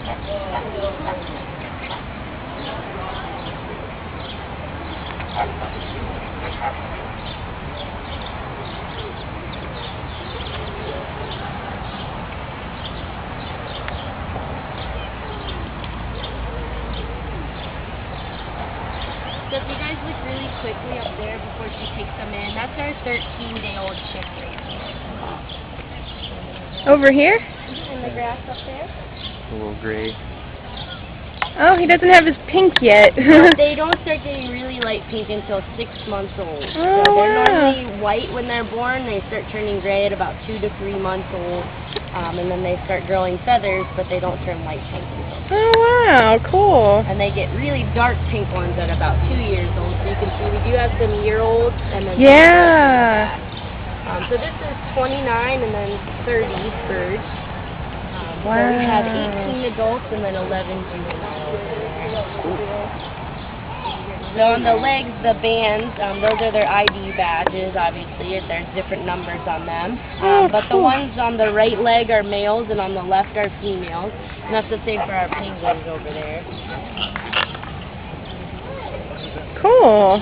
So if you guys look really quickly up there before she takes them in, that's our 13-day-old chick right here. Over here? In the grass up there. A little gray. Oh, he doesn't have his pink yet. They don't start getting really light pink until 6 months old. Oh, So they're wow. normally white when they're born. They start turning gray at about 2 to 3 months old. And then they start growing feathers, but they don't turn light pink until. Oh, wow, cool. And they get really dark pink ones at about 2 years old. So you can see we do have some year-olds and then Yeah. so this is 29 and then 30 birds. Wow. So we have 18 adults and then 11 juveniles in there. So on the legs, the bands, those are their ID badges, obviously. There's different numbers on them. But the ones on the right leg are males and on the left are females. And that's the same for our penguins over there. Cool.